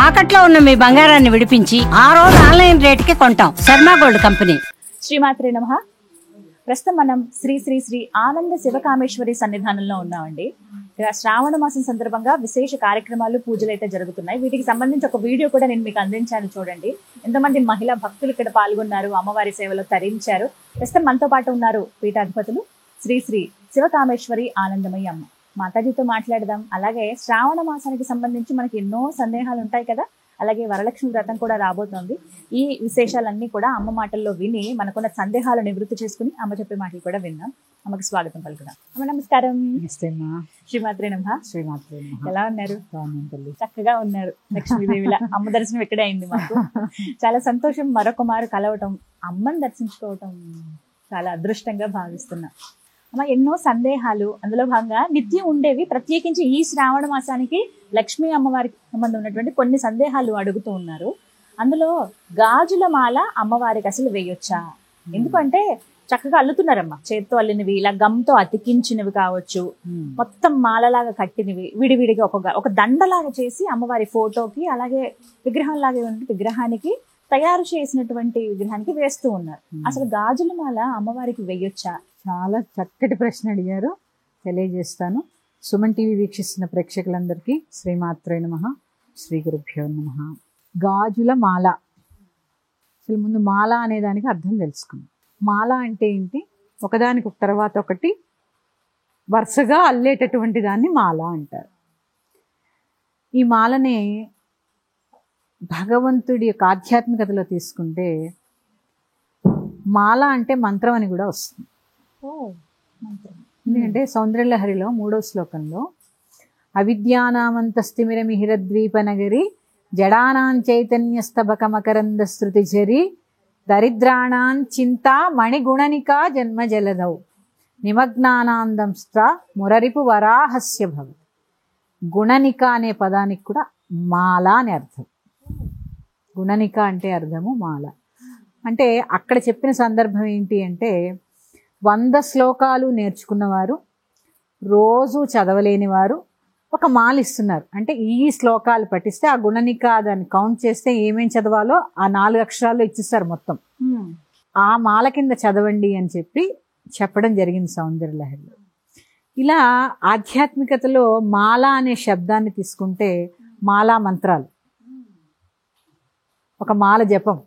తాకట్లో ఉన్న మీ బంగారాన్ని విడిపించి ఆ రోజు ఆన్లైన్ రేటుకి కొంటాం. Sharma gold company. శ్రీమాత్రే నమః. ప్రస్తుతం మనం శ్రీ శ్రీ శ్రీ ఆనంద శివకామేశ్వరి సన్నిధానంలో ఉన్నామండి. ఇక్కడ శ్రావణ మాసం సందర్భంగా విశేష కార్యక్రమాలు, పూజలు అయితే జరుగుతున్నాయి. వీటికి సంబంధించి ఒక వీడియో కూడా నేను మీకు అందించాను, చూడండి. ఎంతమంది మహిళా భక్తులు ఇక్కడ పాల్గొన్నారు, అమ్మవారి సేవలో తరించారు. ప్రస్తుతం మనతో పాటు ఉన్నారు పీఠాధిపతులు శ్రీ శ్రీ శివకామేశ్వరి ఆనందమయ్య అమ్మ. మాతాజీతో మాట్లాడదాం. అలాగే శ్రావణ మాసానికి సంబంధించి మనకి ఎన్నో సందేహాలు ఉంటాయి కదా, అలాగే వరలక్ష్మి వ్రతం కూడా రాబోతోంది. ఈ విశేషాలన్నీ కూడా అమ్మ మాటల్లో విని మనకున్న సందేహాలు నివృత్తి చేసుకుని అమ్మ చెప్పే మాటలు కూడా విన్నాం. అమ్మకి స్వాగతం పలుకుదాం. అమ్మ నమస్కారం. శ్రీమాత్రే నమః. ఎలా ఉన్నారు? చక్కగా ఉన్నారు. లక్ష్మీదేవిలా అమ్మ దర్శనం ఇక్కడే అయింది మాకు. చాలా సంతోషం. మరొక మారు కలవటం, అమ్మని దర్శించుకోవటం చాలా అదృష్టంగా భావిస్తున్నా. అమ్మ, ఎన్నో సందేహాలు అందులో భాగంగా నిత్యం ఉండేవి. ప్రత్యేకించి ఈ శ్రావణ మాసానికి లక్ష్మీ అమ్మవారికి సంబంధం ఉన్నటువంటి కొన్ని సందేహాలు అడుగుతూ ఉన్నారు. అందులో గాజుల మాల అమ్మవారికి అసలు వేయొచ్చా? ఎందుకంటే చక్కగా అల్లుతున్నారమ్మ, చేత్తో అల్లినవి, ఇలా గమ్తో అతికించినవి కావచ్చు, మొత్తం మాలలాగా కట్టినవి, విడివిడిగా ఒక దండలాగా చేసి అమ్మవారి ఫోటోకి, అలాగే విగ్రహంలాగే ఉన్న విగ్రహానికి, తయారు చేసినటువంటి విగ్రహానికి వేస్తూ ఉన్నారు. అసలు గాజుల మాల అమ్మవారికి వేయొచ్చా? చాలా చక్కటి ప్రశ్న అడిగారు, తెలియజేస్తాను. సుమన్ టీవీ వీక్షిస్తున్న ప్రేక్షకులందరికీ శ్రీమాత్రే నమః, శ్రీ గురుభ్యో నమః. గాజుల మాల, అసలు ముందు మాల అనే దానికి అర్థం తెలుసుకుందాం. మాల అంటే ఏంటి? ఒకదానికి తర్వాత ఒకటి వరుసగా అల్లేటటువంటి దాన్ని మాల అంటారు. ఈ మాలనే భగవంతుడి యొక్క ఆధ్యాత్మికతలో తీసుకుంటే మాల అంటే మంత్రం అని కూడా వస్తుంది. ఎందుకంటే సౌందర్యలహరిలో 3వ శ్లోకంలో అవిద్యానామంతస్తిమిరమిహిరద్వీపనగరి జడానాం చైతన్యస్తబక మకరంద శృతిచరి దరిద్రాణాం చింతా మణిగుణనికా జన్మ జలదౌ నిమగ్నానాందంస్త మురరిపు వరాహస్య భవ. గుణనిక అనే పదానికి కూడా మాల అని అర్థం. గుణనిక అంటే అర్థము మాల. అంటే అక్కడ చెప్పిన సందర్భం ఏంటి అంటే, 100 శ్లోకాలు నేర్చుకున్నవారు, రోజు చదవలేని వారు ఒక మాల ఇస్తున్నారు. అంటే ఈ శ్లోకాలు పఠిస్తే ఆ గుణనిక దాన్ని కౌంట్ చేస్తే ఏమేం చదవాలో ఆ 4 అక్షరాలు ఇచ్చిస్తారు మొత్తం. ఆ మాల కింద చదవండి అని చెప్పడం జరిగింది సౌందర్యలహరిలో. ఇలా ఆధ్యాత్మికతలో మాల అనే శబ్దాన్ని తీసుకుంటే మాలా మంత్రాలు, ఒక మాల జపం,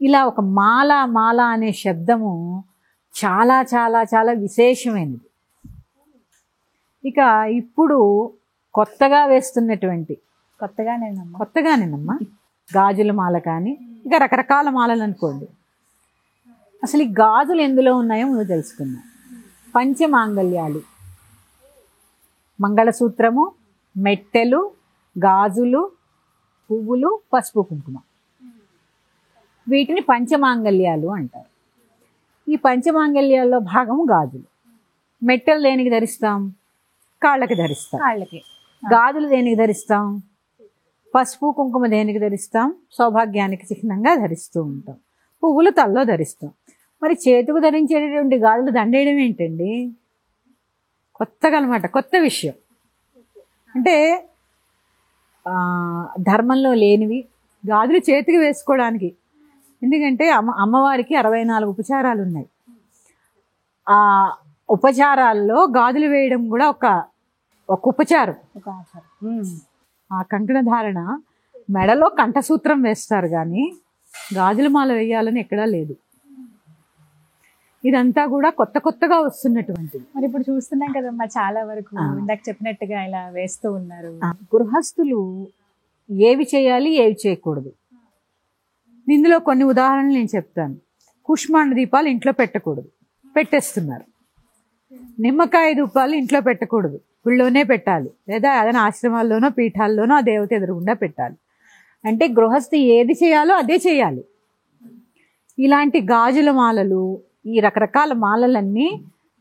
ఇలా ఒక మాల అనే శబ్దము చాలా చాలా చాలా విశేషమైనది. ఇక ఇప్పుడు కొత్తగా వేస్తున్నటువంటి కొత్తగానేనమ్మా గాజుల మాల కానీ, ఇక రకరకాల మాలలు అనుకోండి. అసలు ఈ గాజులు ఎందులో ఉన్నాయో నువ్వు తెలుసుకున్నావు. పంచమాంగళ్యాలు, మంగళసూత్రము, మెట్టెలు, గాజులు, పువ్వులు, పసుపు కుంకుమ, వీటిని పంచమాంగళ్యాలు అంటారు. ఈ పంచమాంగళ్యాల్లో భాగము గాజులు. మెట్టెలు దేనికి ధరిస్తాం? కాళ్ళకి ధరిస్తాం. గాజులు దేనికి ధరిస్తాం? పసుపు కుంకుమ దేనికి ధరిస్తాం? సౌభాగ్యానికి చిహ్నంగా ధరిస్తూ ఉంటాం. పువ్వులు తల్లో ధరిస్తాం. మరి చేతుకు ధరించేటటువంటి గాజులు దండేయడం ఏంటండి? కొత్తగా అనమాట, కొత్త విషయం. అంటే ధర్మంలో లేనివి గాజులు చేతికి వేసుకోవడానికి. ఎందుకంటే అమ్మవారికి 64 ఉపచారాలు ఉన్నాయి. ఆ ఉపచారాల్లో గాజులు వేయడం కూడా ఒక ఉపచారం. ఆ కంకణ ధారణ, మెడలో కంఠసూత్రం వేస్తారు కానీ గాజుల మాల వేయాలని ఎక్కడా లేదు. ఇదంతా కూడా కొత్తగా వస్తున్నటువంటిది. మరి ఇప్పుడు చూస్తున్నాం కదమ్మా, చాలా వరకు ఇందాక చెప్పినట్టుగా ఇలా వేస్తూ ఉన్నారు. గృహస్థులు ఏవి చేయాలి, ఏవి చేయకూడదు, ఇందులో కొన్ని ఉదాహరణలు నేను చెప్తాను. కుష్మాండ దీపాలు ఇంట్లో పెట్టకూడదు, పెట్టేస్తున్నారు. నిమ్మకాయ ధూపాలు ఇంట్లో పెట్టకూడదు, గుళ్ళోనే పెట్టాలి, లేదా ఏదైనా ఆశ్రమాల్లోనో పీఠాల్లోనో ఆ దేవత ఎదురుగుండా పెట్టాలి. అంటే గృహస్థి ఏది చేయాలో అదే చేయాలి. ఇలాంటి గాజుల మాలలు, ఈ రకరకాల మాలలన్నీ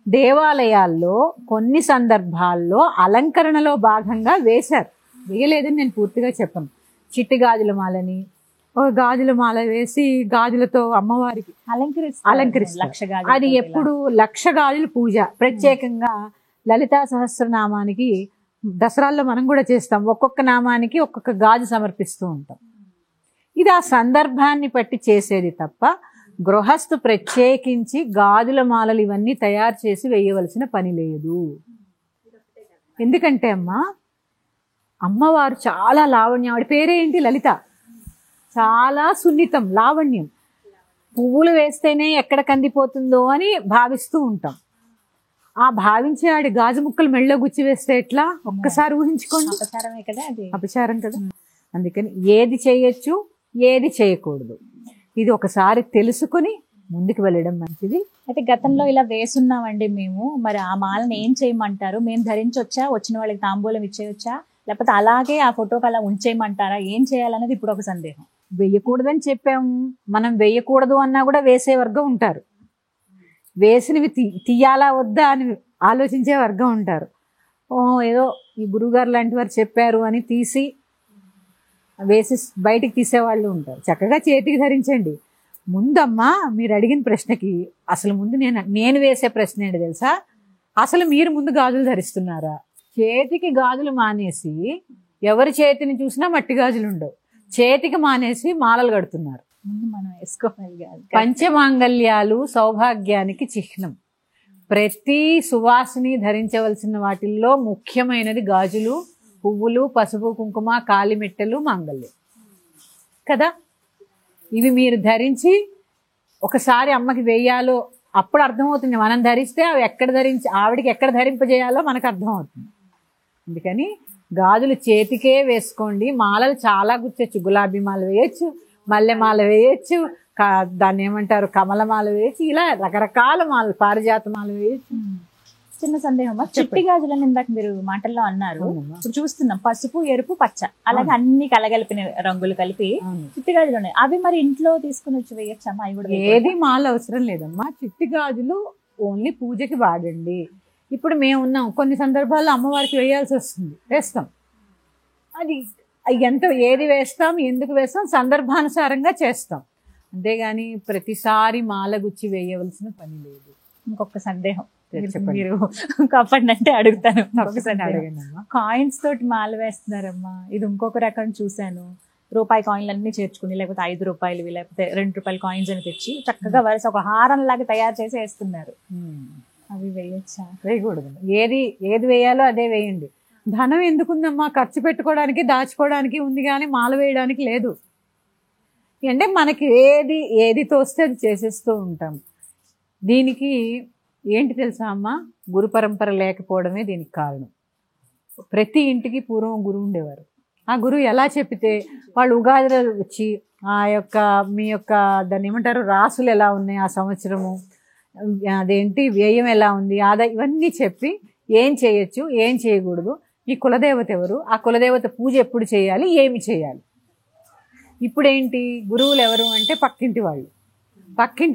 దేవాలయాల్లో కొన్ని సందర్భాల్లో అలంకరణలో భాగంగా వేశారు. వేయలేదని నేను పూర్తిగా చెప్పను. చిట్టి గాజుల మాలని, ఒక గాజుల మాల వేసి గాజులతో అమ్మవారికి అలంకరిస్తారు. అది ఎప్పుడు 1,00,000 గాజుల పూజ. ప్రత్యేకంగా లలితా సహస్రనామానికి దసరాల్లో మనం కూడా చేస్తాం, ఒక్కొక్క నామానికి ఒక్కొక్క గాజు సమర్పిస్తూ ఉంటాం. ఇది ఆ సందర్భాన్ని బట్టి చేసేది తప్ప గృహస్థు ప్రత్యేకించి గాజుల మాలలు ఇవన్నీ తయారు చేసి వేయవలసిన పని లేదు. ఎందుకంటే అమ్మవారు చాలా లావణ్యం, ఆవిడ పేరేంటి లలిత, చాలా సున్నితం, లావణ్యం. పువ్వులు వేస్తేనే ఎక్కడ కందిపోతుందో అని భావిస్తూ ఉంటాం. ఆ భావించే ఆడి గాజు ముక్కలు మెళ్ళో గుచ్చి వేస్తే ఎట్లా ఒక్కసారి ఊహించుకోండి. అపచారమే కదా అది, అపచారం కదా. అందుకని ఏది చేయొచ్చు ఏది చేయకూడదు ఇది ఒకసారి తెలుసుకుని ముందుకు వెళ్ళడం మంచిది. అయితే గతంలో ఇలా వేసున్నామండి మేము, మరి ఆ మాలను ఏం చేయమంటారు? మేము ధరించొచ్చా, వచ్చిన వాళ్ళకి తాంబూలం ఇచ్చేయొచ్చా, లేకపోతే అలాగే ఆ ఫోటోకి అలా ఉంచేయమంటారా? ఏం చేయాలనేది ఇప్పుడు ఒక సందేహం. వేయకూడదని చెప్పాము, మనం వేయకూడదు అన్నా కూడా వేసే వర్గం ఉంటారు, వేసినవి తీయాలా వద్దా అని ఆలోచించే వర్గం ఉంటారు. ఏదో ఈ గురువుగారు లాంటి వారు చెప్పారు అని తీసి వేసి బయటికి తీసేవాళ్ళు ఉంటారు. చక్కగా చేతికి ధరించండి. ముందమ్మా మీరు అడిగిన ప్రశ్నకి అసలు ముందు నేను వేసే ప్రశ్న ఏంటి తెలుసా, అసలు మీరు ముందు గాజులు ధరిస్తున్నారా? చేతికి గాజులు మానేసి ఎవరి చేతిని చూసినా మట్టి గాజులు ఉండవు, చేతికి మానేసి మాలలు కడుతున్నారు. ముందు మనం వేసుకోవాలి కాదు. పంచమాంగల్యాలు సౌభాగ్యానికి చిహ్నం. ప్రతి సువాసిని ధరించవలసిన వాటిల్లో ముఖ్యమైనది గాజులు, పువ్వులు, పసుపు, కుంకుమ, కాలిమెట్టెలు, మాంగల్యం కదా. ఇవి మీరు ధరించి ఒకసారి అమ్మకి వేయాలో అప్పుడు అర్థమవుతుంది. మనం ధరిస్తే అవి ఆవిడికి ఎక్కడ ధరింపజేయాలో మనకు అర్థమవుతుంది. అందుకని గాజులు చేతికే వేసుకోండి. మాలలు చాలా గుచ్చచ్చు, గులాబీ మాల వేయచ్చు, మల్లెమాల వేయచ్చు, దాన్ని ఏమంటారు కమలమాల వేయచ్చు, ఇలా రకరకాల మాలలు, పారిజాత మాల వేయచ్చు. చిన్న సందేహం, చిట్టి గాజులని ఇందాక మీరు మాటల్లో అన్నారు. ఇప్పుడు చూస్తున్నాం పసుపు, ఎరుపు, పచ్చ, అలాగే అన్ని కలగలిపిన రంగులు కలిపి చిట్టి గాజులు ఉన్నాయి. అవి మరి ఇంట్లో తీసుకుని వచ్చి వేయచ్చమ్మా? అవి కూడా ఏది మాల అవసరం లేదమ్మా. చిట్టి గాజులు ఓన్లీ పూజకి వాడండి. ఇప్పుడు మేము ఉన్నాం, కొన్ని సందర్భాల్లో అమ్మవారికి వేయాల్సి వస్తుంది, వేస్తాం. అది ఎంత ఏది వేస్తాం, ఎందుకు వేస్తాం, సందర్భానుసారంగా చేస్తాం. అంతేగాని ప్రతిసారి మాల గుచ్చి వేయవలసిన పని లేదు. ఇంకొక సందేహం మీరు కాపాడిన అంటే అడుగుతాను. కాయిన్స్ తోటి మాల వేస్తున్నారమ్మా, ఇది ఇంకొక రకం చూశాను. రూపాయి కాయిన్లు అన్ని చేర్చుకుని, లేకపోతే 5 రూపాయలు లేకపోతే 2 రూపాయల కాయిన్స్ అని తెచ్చి చక్కగా వరుస ఒక హారం లాగా తయారు చేసి వేస్తున్నారు. అవి వేయచ్చా? వేయకూడదు. ఏది వేయాలో అదే వేయండి. ధనం ఎందుకుందమ్మా? ఖర్చు పెట్టుకోవడానికి, దాచుకోవడానికి ఉంది, కానీ మాల వేయడానికి లేదు. అంటే మనకి ఏది తోస్తే అది చేసేస్తూ ఉంటాం. దీనికి ఏంటి తెలుసా అమ్మా, గురు పరంపర లేకపోవడమే దీనికి కారణం. ప్రతి ఇంటికి పూర్వం గురువు ఉండేవారు. ఆ గురువు ఎలా చెప్పితే వాళ్ళు ఉగాదిలో వచ్చి మీ యొక్క దాన్ని ఏమంటారు, రాసులు ఎలా ఉన్నాయి ఆ సంవత్సరము, అదేంటి వ్యయం ఎలా ఉంది, ఆదాయం, ఇవన్నీ చెప్పి ఏం చేయొచ్చు ఏం చేయకూడదు, ఈ కులదేవత ఎవరు, ఆ కులదేవత పూజ ఎప్పుడు చేయాలి, ఏమి చేయాలి. ఇప్పుడేంటి, గురువులు ఎవరు అంటే పక్కింటి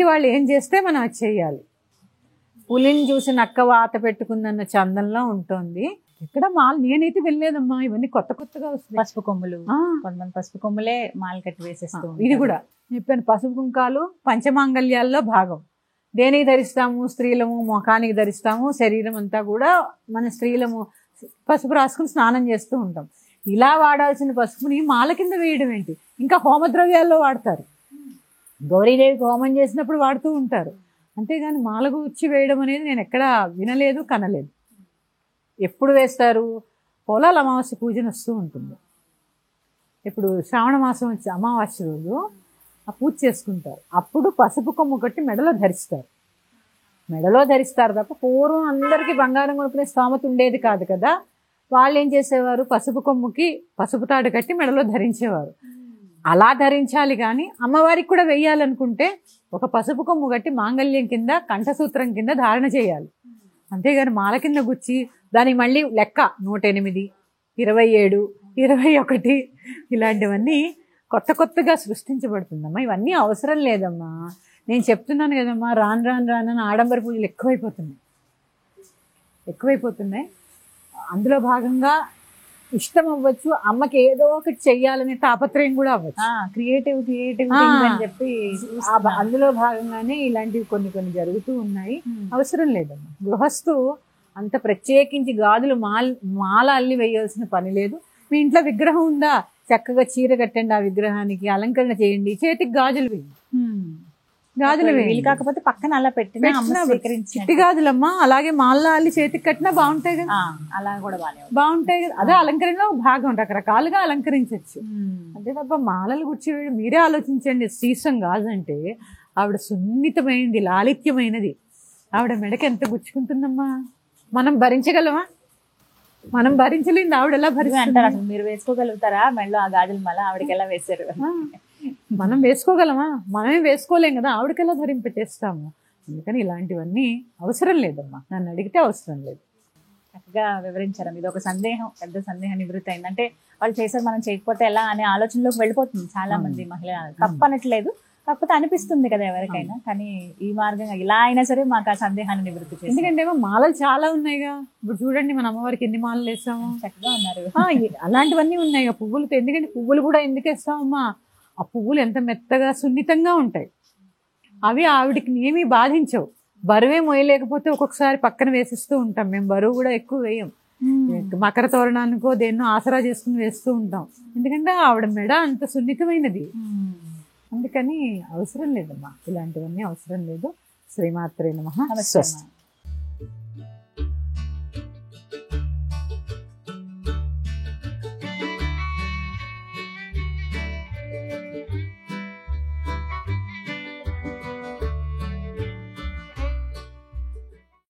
వాళ్ళు ఏం చేస్తే మనం అది చేయాలి. పులిని చూసి నక్క వాత పెట్టుకుందన్న చందంలో ఉంటుంది. ఇక్కడ మాల నేనైతే వెళ్ళలేదమ్మా, ఇవన్నీ కొత్తగా వస్తాయి. పసుపు కొమ్ములు, కొంతమంది పసుపు కొమ్ములే మాల కట్టి వేసేస్తాం. ఇది కూడా చెప్పాను, పసుపు కుంకాలు పంచమాంగల్యాల్లో భాగం. దేనికి ధరిస్తాము? స్త్రీలము ముఖానికి ధరిస్తాము, శరీరం అంతా కూడా మన స్త్రీలము పసుపు రాసుకుని స్నానం చేస్తూ ఉంటాం. ఇలా వాడాల్సిన పసుపుని మాల కింద వేయడం ఏంటి? ఇంకా హోమద్రవ్యాల్లో వాడతారు, గౌరీదేవికి హోమం చేసినప్పుడు వాడుతూ ఉంటారు. అంతేగాని మాలకు వచ్చి వేయడం అనేది నేను ఎక్కడా వినలేదు, కనలేదు. ఎప్పుడు వేస్తారు? పొలాల అమావాస్య పూజన వస్తూ ఉంటుంది. ఇప్పుడు శ్రావణ మాసం వచ్చి అమావాస్య రోజు ఆ పూజ చేసుకుంటారు. అప్పుడు పసుపు కొమ్ము కట్టి మెడలో ధరిస్తారు తప్ప పూర్వం అందరికీ బంగారం కొనుక్కునే స్తోమత ఉండేది కాదు కదా. వాళ్ళు ఏం చేసేవారు, పసుపు కొమ్ముకి పసుపు తాడు కట్టి మెడలో ధరించేవారు. అలా ధరించాలి. కానీ అమ్మవారికి కూడా వేయాలనుకుంటే ఒక పసుపు కొమ్ము కట్టి మాంగళ్యం కింద, కంఠసూత్రం కింద ధారణ చేయాలి. అంతేగాని మాల కింద గుచ్చి దానికి మళ్ళీ లెక్క 108, 27, 21 ఇలాంటివన్నీ కొత్తగా సృష్టించబడుతుందమ్మా. ఇవన్నీ అవసరం లేదమ్మా. నేను చెప్తున్నాను కదమ్మా, రాను ఆడంబర పూజలు ఎక్కువైపోతున్నాయి. అందులో భాగంగా ఇష్టం అవ్వచ్చు, అమ్మకి ఏదో ఒకటి చెయ్యాలనే తాపత్రయం కూడా అవ్వచ్చు. క్రియేటివ్ అని చెప్పి అందులో భాగంగానే ఇలాంటివి కొన్ని జరుగుతూ ఉన్నాయి. అవసరం లేదమ్మా. గృహస్థు అంత ప్రత్యేకించి గాజులు మాల అల్లి వేయాల్సిన పని లేదు. మీ ఇంట్లో విగ్రహం ఉందా, చక్కగా చీర కట్టండి, ఆ విగ్రహానికి అలంకరణ చేయండి, చేతికి గాజులు వేయండి. గాజులు వీలు వేయండి. కాకపోతే పక్కన అలా పెట్టినా అమ్మ స్వీకరించి చిట్టి గాజులమ్మా, అలాగే మాల్లో అల్లి చేతికి కట్టినా బాగుంటాయి కదా. అలా కూడా బాగుంటాయి కదా. అదే అలంకరణలో భాగం, రకరకాలుగా అలంకరించవచ్చు. అంతే తప్ప మాలలు గుర్చి మీరే ఆలోచించండి. శ్రీసం గాజు అంటే ఆవిడ సున్నితమైనది, లాలిత్యమైనది. ఆవిడ మెడకి ఎంత గుచ్చుకుంటుందమ్మా. మనం భరించగలమా? మనం భరించలేదు, ఆవిడ ఎలా అంటారు. అసలు మీరు వేసుకోగలుగుతారా మెడలో ఆ గాజులు? మళ్ళీ ఆవిడకి ఎలా వేశారు? మనం వేసుకోగలమా? మనమే వేసుకోలేం కదా, ఆవిడకెలా ధరింపచేస్తాము. అందుకని ఇలాంటివన్నీ అవసరం లేదమ్మా. నన్ను అడిగితే అవసరం లేదు. చక్కగా వివరించారు. ఇది ఒక సందేహం, పెద్ద సందేహం నివృత్తి అయింది. అంటే వాళ్ళు చేసేది మనం చేయకపోతే ఎలా అనే ఆలోచనలోకి వెళ్ళిపోతుంది చాలా మంది మహిళలు. తప్పనట్లేదు, కాకపోతే అనిపిస్తుంది కదా ఎవరికైనా. కానీ ఈ మార్గంగా ఇలా అయినా సరే మాకు ఆ సందేహాన్ని నివృత్తి చేసి, ఎందుకంటే మాలలు చాలా ఉన్నాయిగా. ఇప్పుడు చూడండి మన అమ్మవారికి ఎన్ని మాలలు వేస్తాము, చక్కగా ఉన్నారు. అలాంటివన్నీ ఉన్నాయిగా పువ్వులతో. ఎందుకంటే పువ్వులు కూడా ఎందుకు వేస్తామమ్మా, ఆ పువ్వులు ఎంత మెత్తగా సున్నితంగా ఉంటాయి. అవి ఆవిడికి ఏమీ బాధించవు. బరువే మోయలేకపోతే ఒక్కొక్కసారి పక్కన వేసిస్తూ ఉంటాం మేము. బరువు కూడా ఎక్కువ వేయం. మకర తోరణానికో దేన్నో ఆసరా చేసుకుని వేస్తూ ఉంటాం. ఎందుకంటే ఆవిడ మెడ అంత సున్నితమైనది. అందుకని అవసరం లేదమ్మా, ఇలాంటివన్నీ అవసరం లేదు. శ్రీమాత్రే నమః. నమస్తే.